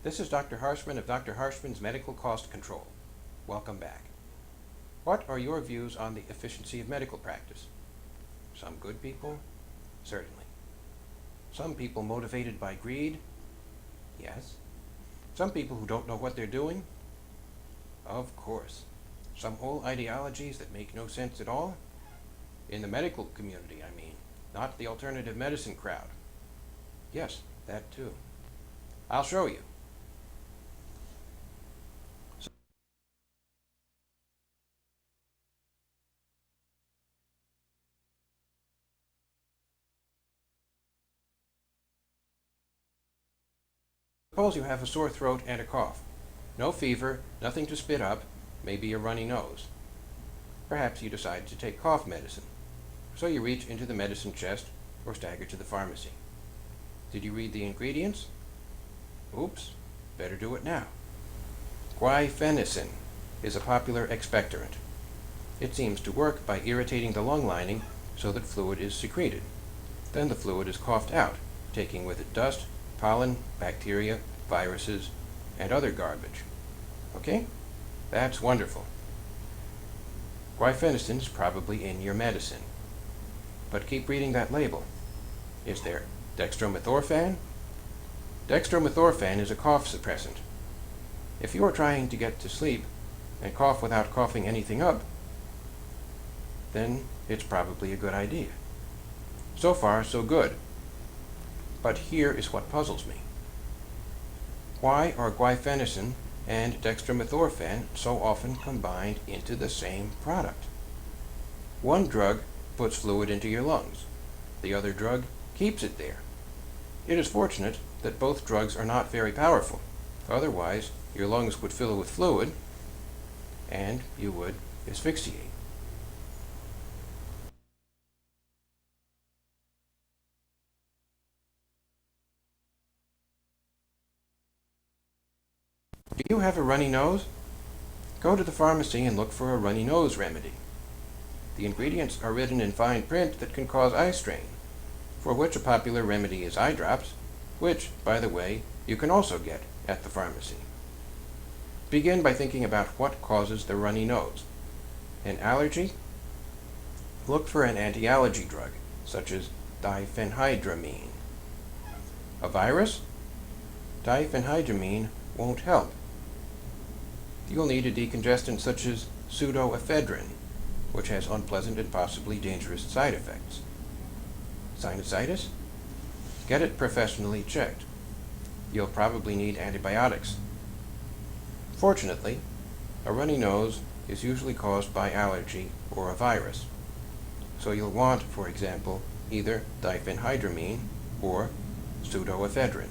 This is Dr. Harshman of Dr. Harshman's Medical Cost Control. Welcome back. What are your views on the efficiency of medical practice? Some good people? Certainly. Some people motivated by greed? Yes. Some people who don't know what they're doing? Of course. Some old ideologies that make no sense at all? In the medical community, I mean, not the alternative medicine crowd. Yes, that too. I'll show you. Suppose you have a sore throat and a cough. No fever, nothing to spit up, maybe a runny nose. Perhaps you decide to take cough medicine. So you reach into the medicine chest or stagger to the pharmacy. Did you read the ingredients? Oops, better do it now. Guaifenesin is a popular expectorant. It seems to work by irritating the lung lining so that fluid is secreted. Then the fluid is coughed out, taking with it dust, pollen, bacteria, viruses, and other garbage. Okay? That's wonderful. Guaifenesin is probably in your medicine. But keep reading that label. Is there dextromethorphan? Dextromethorphan is a cough suppressant. If you are trying to get to sleep and cough without coughing anything up, then it's probably a good idea. So far, so good. But here is what puzzles me. Why are guaifenesin and dextromethorphan so often combined into the same product? One drug puts fluid into your lungs. The other drug keeps it there. It is fortunate that both drugs are not very powerful. Otherwise, your lungs would fill with fluid and you would asphyxiate. Do you have a runny nose? Go to the pharmacy and look for a runny nose remedy. The ingredients are written in fine print that can cause eye strain, for which a popular remedy is eye drops, which, by the way, you can also get at the pharmacy. Begin by thinking about what causes the runny nose. An allergy? Look for an anti-allergy drug, such as diphenhydramine. A virus? Diphenhydramine won't help. You'll need a decongestant such as pseudoephedrine, which has unpleasant and possibly dangerous side effects. Sinusitis? Get it professionally checked. You'll probably need antibiotics. Fortunately, a runny nose is usually caused by allergy or a virus. So you'll want, for example, either diphenhydramine or pseudoephedrine.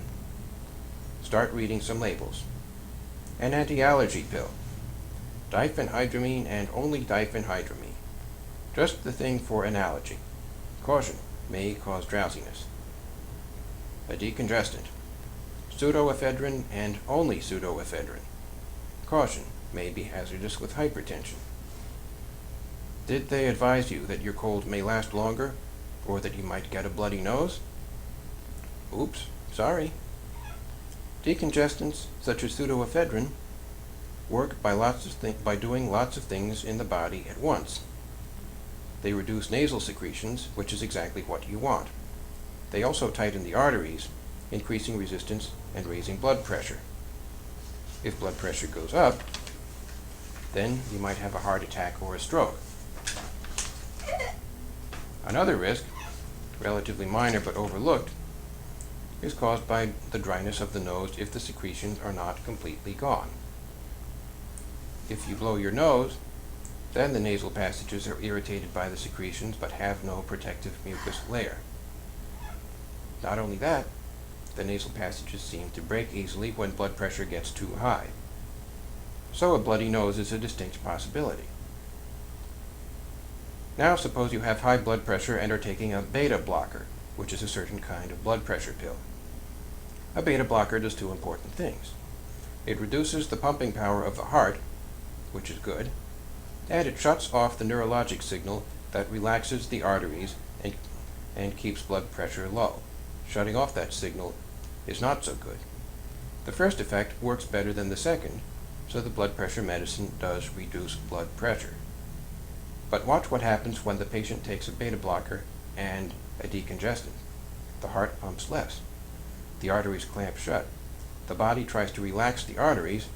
Start reading some labels. An anti-allergy pill. Diphenhydramine and only diphenhydramine. Just the thing for an allergy. Caution, may cause drowsiness. A decongestant. Pseudoephedrine and only pseudoephedrine. Caution, may be hazardous with hypertension. Did they advise you that your cold may last longer, or that you might get a bloody nose? Oops, sorry. Decongestants, such as pseudoephedrine, work by doing lots of things in the body at once. They reduce nasal secretions, which is exactly what you want. They also tighten the arteries, increasing resistance and raising blood pressure. If blood pressure goes up, then you might have a heart attack or a stroke. Another risk, relatively minor but overlooked, is caused by the dryness of the nose if the secretions are not completely gone. If you blow your nose, then the nasal passages are irritated by the secretions but have no protective mucus layer. Not only that, the nasal passages seem to break easily when blood pressure gets too high. So a bloody nose is a distinct possibility. Now suppose you have high blood pressure and are taking a beta blocker, which is a certain kind of blood pressure pill. A beta blocker does two important things. It reduces the pumping power of the heart, which is good, and it shuts off the neurologic signal that relaxes the arteries and keeps blood pressure low. Shutting off that signal is not so good. The first effect works better than the second, so the blood pressure medicine does reduce blood pressure. But watch what happens when the patient takes a beta blocker and a decongestant. The heart pumps less. The arteries clamp shut. The body tries to relax the arteries,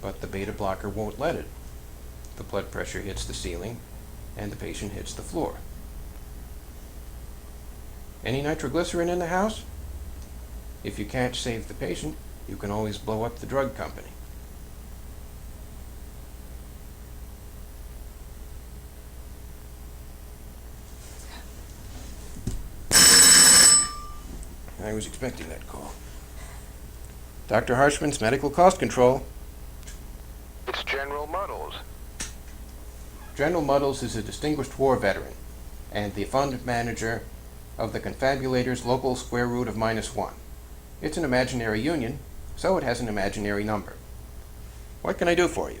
but the beta blocker won't let it. The blood pressure hits the ceiling, and the patient hits the floor. Any nitroglycerin in the house? If you can't save the patient, you can always blow up the drug company. I was expecting that call. Dr. Harshman's Medical Cost Control. It's General Muddles. General Muddles is a distinguished war veteran and the fund manager of the Confabulator's local square root of -1. It's an imaginary union, so it has an imaginary number. What can I do for you?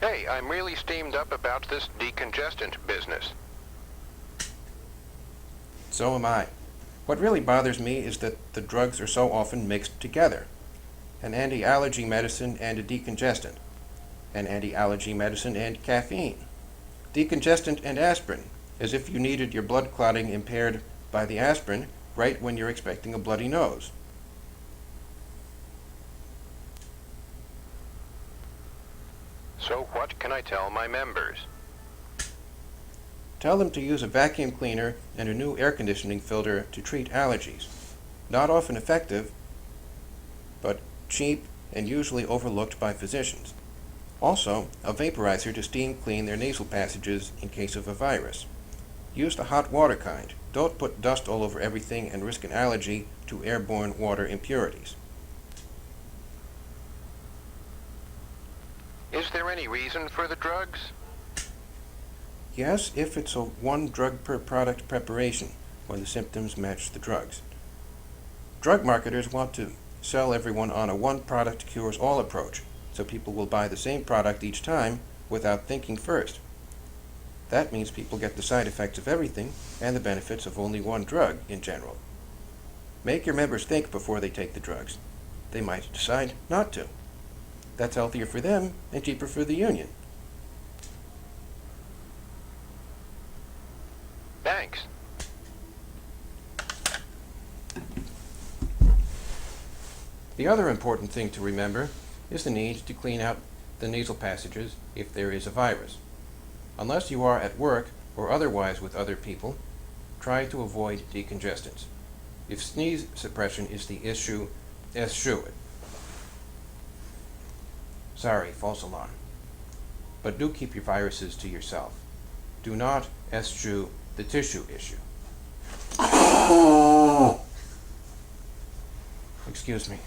Hey, I'm really steamed up about this decongestant business. So am I. What really bothers me is that the drugs are so often mixed together. An anti-allergy medicine and a decongestant. An anti-allergy medicine and caffeine. Decongestant and aspirin, as if you needed your blood clotting impaired by the aspirin right when you're expecting a bloody nose. So what can I tell my members? Tell them to use a vacuum cleaner and a new air conditioning filter to treat allergies. Not often effective, but cheap and usually overlooked by physicians. Also, a vaporizer to steam clean their nasal passages in case of a virus. Use the hot water kind. Don't put dust all over everything and risk an allergy to airborne water impurities. Is there any reason for the drugs? Yes, if it's a one drug per product preparation, when the symptoms match the drugs. Drug marketers want to sell everyone on a one product cures all approach, so people will buy the same product each time without thinking first. That means people get the side effects of everything and the benefits of only one drug in general. Make your members think before they take the drugs. They might decide not to. That's healthier for them and cheaper for the union. Thanks. The other important thing to remember is the need to clean out the nasal passages if there is a virus. Unless you are at work or otherwise with other people, try to avoid decongestants. If sneeze suppression is the issue, eschew it. Sorry, false alarm. But do keep your viruses to yourself. Do not eschew the tissue issue. Excuse me.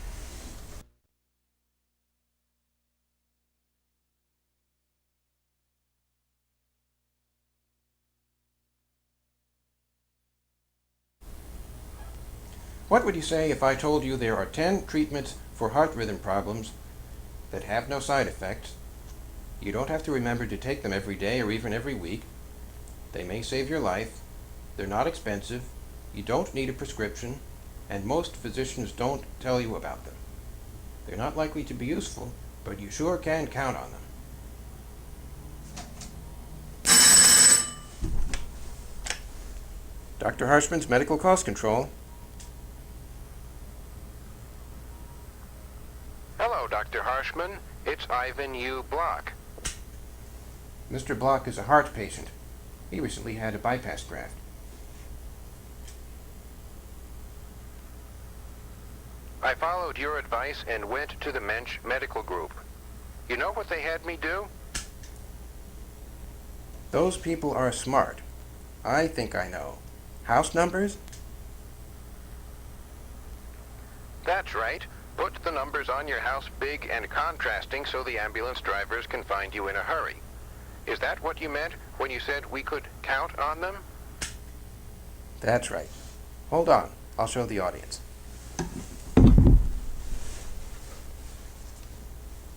What would you say if I told you there are 10 treatments for heart rhythm problems that have no side effects? You don't have to remember to take them every day or even every week. They may save your life. They're not expensive. You don't need a prescription, and most physicians don't tell you about them. They're not likely to be useful, but you sure can count on them. Dr. Harshman's Medical Cost Control. Hello, Dr. Harshman. It's Ivan U. Block. Mr. Block is a heart patient. He recently had a bypass graft. I followed your advice and went to the Mensch Medical Group. You know what they had me do? Those people are smart. I think I know. House numbers? That's right. Put the numbers on your house big and contrasting so the ambulance drivers can find you in a hurry. Is that what you meant when you said we could count on them? That's right. Hold on. I'll show the audience.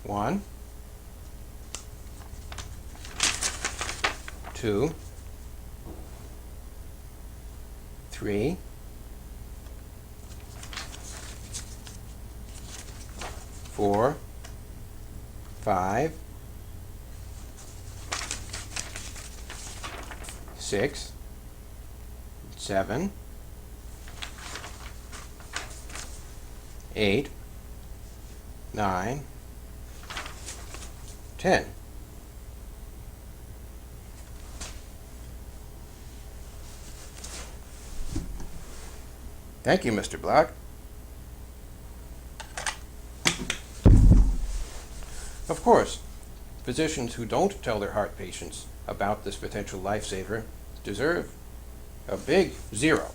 1, 2, 3, 4, 5, 6, 7, 8, 9, 10. Thank you, Mr. Block. Of course, physicians who don't tell their heart patients about this potential lifesaver deserve a big 0.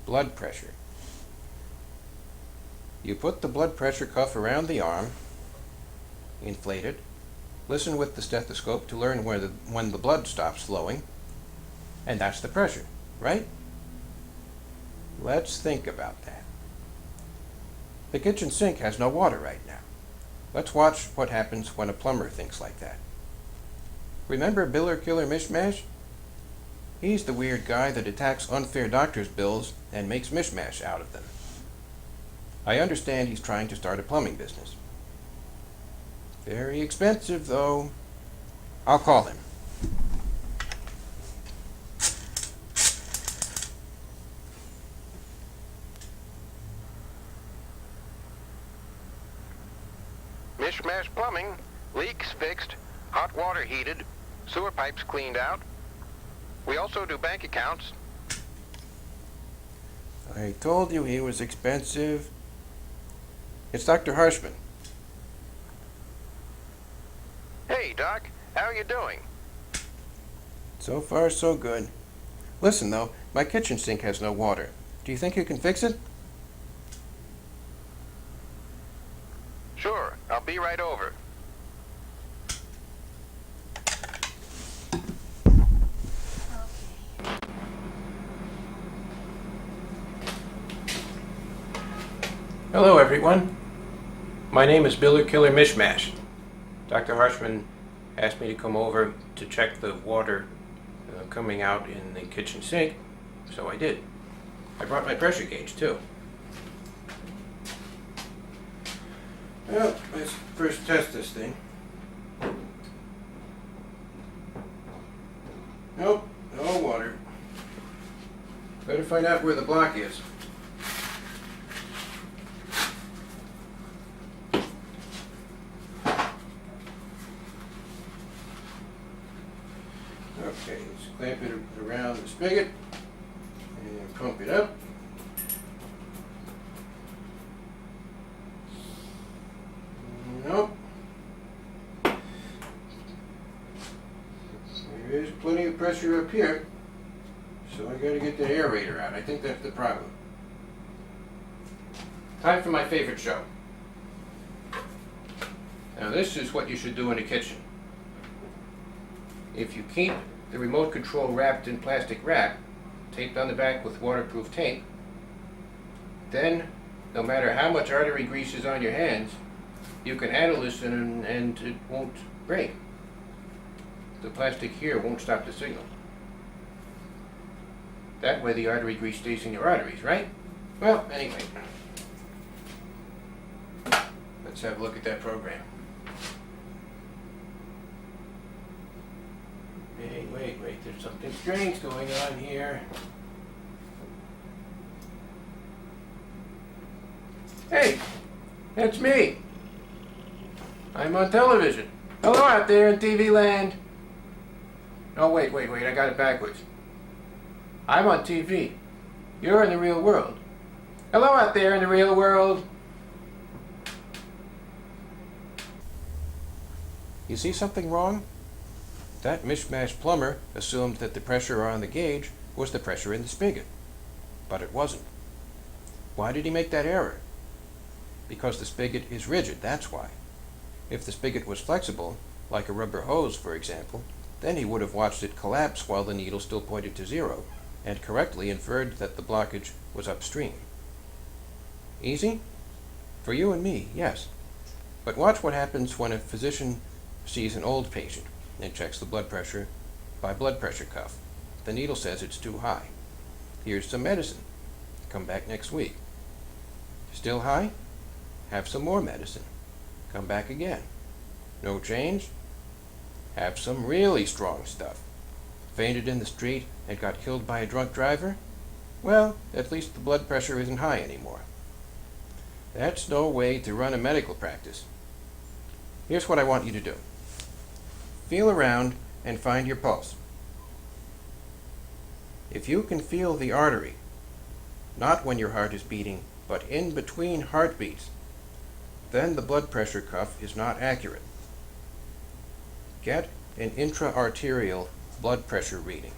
Blood pressure. You put the blood pressure cuff around the arm, inflate it, listen with the stethoscope to learn when the blood stops flowing, and that's the pressure, right? Let's think about that. The kitchen sink has no water right now. Let's watch what happens when a plumber thinks like that. Remember Biller Killer Mishmash? He's the weird guy that attacks unfair doctor's bills and makes mishmash out of them. I understand he's trying to start a plumbing business. Very expensive, though. I'll call him. Mishmash plumbing, leaks fixed, hot water heated, sewer pipes cleaned out. We also do bank accounts. I told you he was expensive. It's Dr. Harshman. Hey, Doc, how you doing? So far, so good. Listen, though, my kitchen sink has no water. Do you think you can fix it? Sure, I'll be right over. Hello, everyone. My name is Biller Killer Mishmash. Dr. Harshman asked me to come over to check the water coming out in the kitchen sink, so I did. I brought my pressure gauge, too. Well, let's first test this thing. Nope, no water. Better find out where the block is. Okay, let's clamp it around the spigot and pump it up. Nope. There is plenty of pressure up here, so I gotta get the aerator out. I think that's the problem. Time for my favorite show. Now this is what you should do in a kitchen. If you keep the remote control wrapped in plastic wrap, taped on the back with waterproof tape, then no matter how much artery grease is on your hands, you can handle this and it won't break. The plastic here won't stop the signal. That way the artery grease stays in your arteries, right? Well, anyway, let's have a look at that program. Hey, wait, there's something strange going on here. Hey, that's me. I'm on television. Hello out there in TV land. Oh, wait, I got it backwards. I'm on TV. You're in the real world. Hello out there in the real world. You see something wrong? That mishmash plumber assumed that the pressure on the gauge was the pressure in the spigot. But it wasn't. Why did he make that error? Because the spigot is rigid, that's why. If the spigot was flexible, like a rubber hose, for example, then he would have watched it collapse while the needle still pointed to 0, and correctly inferred that the blockage was upstream. Easy? For you and me, yes. But watch what happens when a physician sees an old patient and checks the blood pressure by blood pressure cuff. The needle says it's too high. Here's some medicine. Come back next week. Still high? Have some more medicine. Come back again. No change? Have some really strong stuff. Fainted in the street and got killed by a drunk driver? Well, at least the blood pressure isn't high anymore. That's no way to run a medical practice. Here's what I want you to do. Feel around and find your pulse. If you can feel the artery, not when your heart is beating, but in between heartbeats, then the blood pressure cuff is not accurate. Get an intra-arterial blood pressure reading.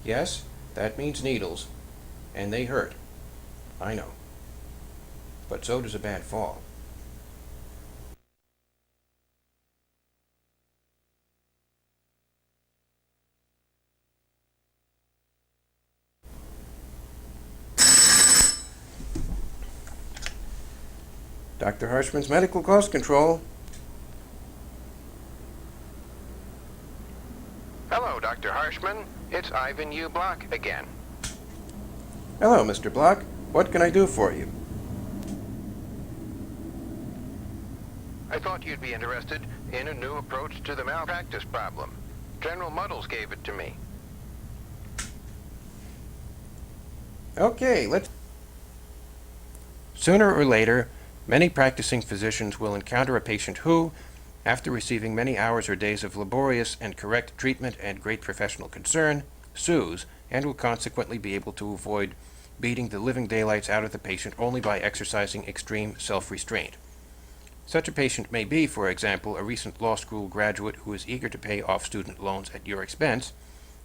Yes, that means needles, and they hurt. I know. But so does a bad fall. Dr. Harshman's Medical Cost Control. Hello, Dr. Harshman. It's Ivan U. Block again. Hello, Mr. Block. What can I do for you? I thought you'd be interested in a new approach to the malpractice problem. General Muddles gave it to me. Okay, let's... Sooner or later, many practicing physicians will encounter a patient who, after receiving many hours or days of laborious and correct treatment and great professional concern, sues and will consequently be able to avoid beating the living daylights out of the patient only by exercising extreme self-restraint. Such a patient may be, for example, a recent law school graduate who is eager to pay off student loans at your expense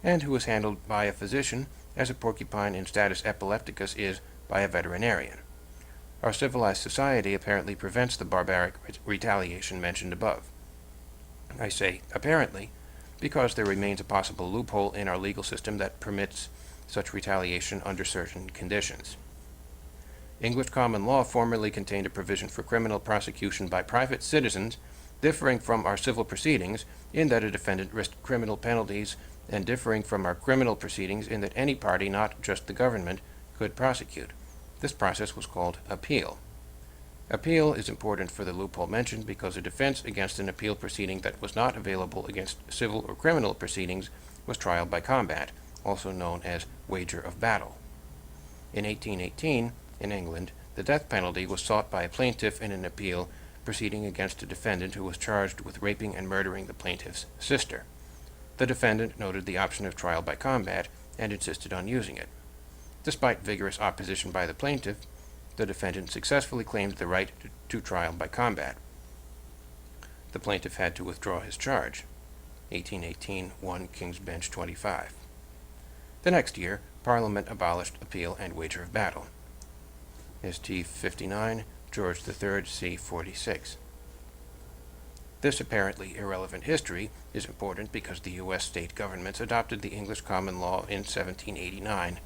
and who is handled by a physician as a porcupine in status epilepticus is by a veterinarian. Our civilized society apparently prevents the barbaric retaliation mentioned above. I say apparently because there remains a possible loophole in our legal system that permits such retaliation under certain conditions. English common law formerly contained a provision for criminal prosecution by private citizens, differing from our civil proceedings in that a defendant risked criminal penalties, and differing from our criminal proceedings in that any party, not just the government, could prosecute. This process was called appeal. Appeal is important for the loophole mentioned because a defense against an appeal proceeding that was not available against civil or criminal proceedings was trial by combat, also known as wager of battle. In 1818, in England, the death penalty was sought by a plaintiff in an appeal proceeding against a defendant who was charged with raping and murdering the plaintiff's sister. The defendant noted the option of trial by combat and insisted on using it. Despite vigorous opposition by the plaintiff, the defendant successfully claimed the right to trial by combat. The plaintiff had to withdraw his charge. 1818, 1 King's Bench 25. The next year, Parliament abolished appeal and wager of battle. St. 59, George III, c. 46. This apparently irrelevant history is important because the U.S. state governments adopted the English common law in 1789,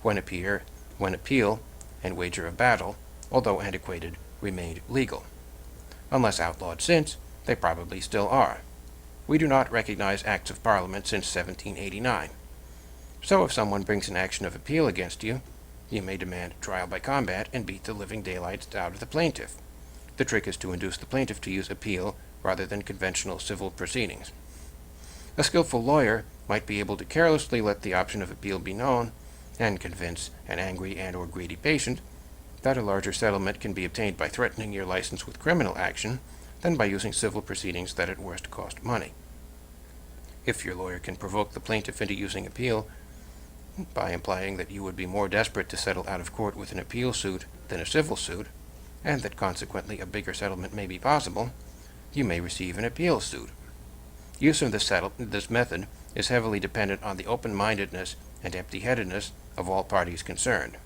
when appeal and wager of battle, although antiquated, remained legal. Unless outlawed since, they probably still are. We do not recognize acts of Parliament since 1789. So if someone brings an action of appeal against you, you may demand trial by combat and beat the living daylights out of the plaintiff. The trick is to induce the plaintiff to use appeal rather than conventional civil proceedings. A skillful lawyer might be able to carelessly let the option of appeal be known and convince an angry and or greedy patient that a larger settlement can be obtained by threatening your license with criminal action than by using civil proceedings that at worst cost money. If your lawyer can provoke the plaintiff into using appeal by implying that you would be more desperate to settle out of court with an appeal suit than a civil suit, and that consequently a bigger settlement may be possible, you may receive an appeal suit. Use of this method is heavily dependent on the open-mindedness and empty-headedness of all parties concerned.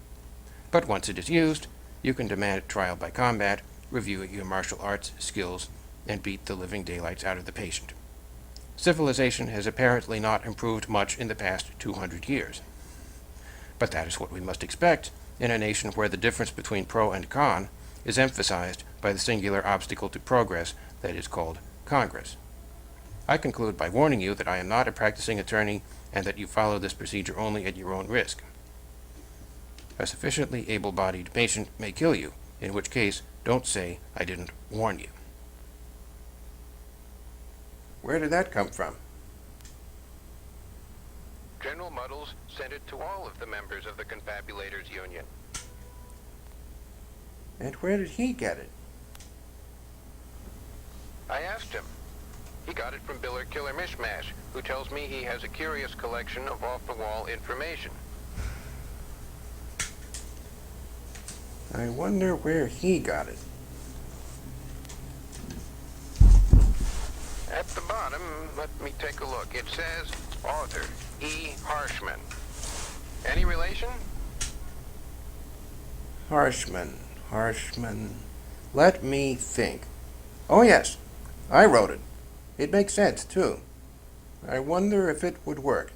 But once it is used, you can demand trial by combat, review your martial arts skills, and beat the living daylights out of the patient. Civilization has apparently not improved much in the past 200 years. But that is what we must expect in a nation where the difference between pro and con is emphasized by the singular obstacle to progress that is called Congress. I conclude by warning you that I am not a practicing attorney and that you follow this procedure only at your own risk. A sufficiently able-bodied patient may kill you, in which case, don't say I didn't warn you. Where did that come from? General Muddles sent it to all of the members of the Confabulators Union. And where did he get it? I asked him. He got it from Biller Killer Mishmash, who tells me he has a curious collection of off-the-wall information. I wonder where he got it. At the bottom, let me take a look. It says, author, E. Harshman. Any relation? Harshman. Let me think. Oh yes, I wrote it. It makes sense, too. I wonder if it would work.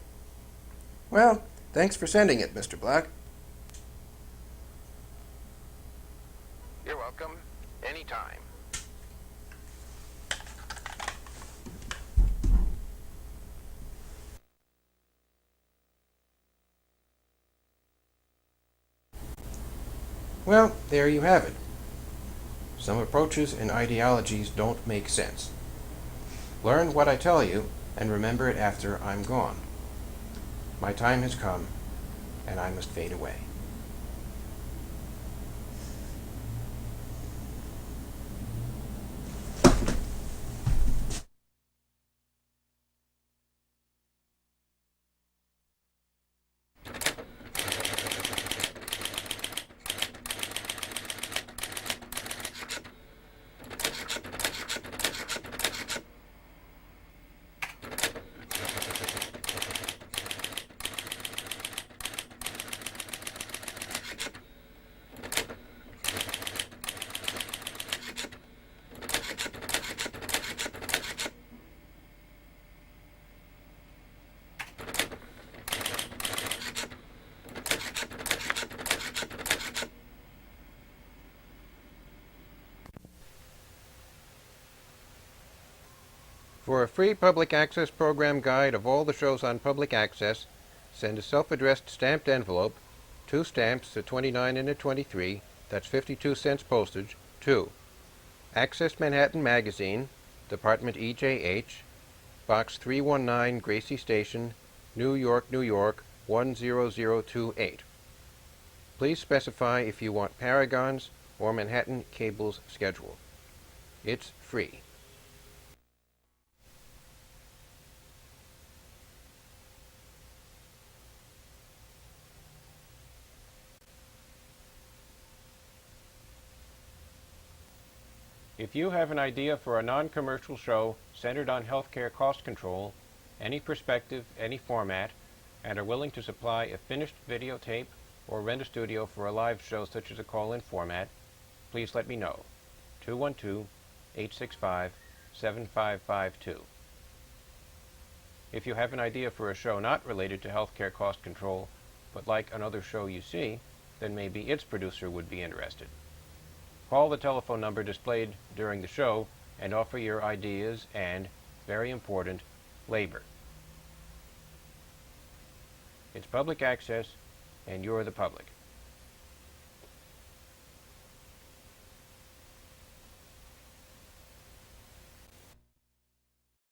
Well, thanks for sending it, Mr. Black. You're welcome. Anytime. Well, there you have it. Some approaches and ideologies don't make sense. Learn what I tell you, and remember it after I'm gone. My time has come, and I must fade away. For a free public access program guide of all the shows on public access, send a self-addressed stamped envelope, 2 stamps, a 29 and a 23, that's 52 cents postage, to Access Manhattan Magazine, Department EJH, Box 319, Gracie Station, New York, 10028. Please specify if you want Paragons or Manhattan Cable's schedule. It's free. If you have an idea for a non-commercial show centered on healthcare cost control, any perspective, any format, and are willing to supply a finished videotape or rent a studio for a live show such as a call-in format, please let me know. 212-865-7552. If you have an idea for a show not related to healthcare cost control, but like another show you see, then maybe its producer would be interested. Call the telephone number displayed during the show and offer your ideas and, very important, labor. It's public access, and you're the public.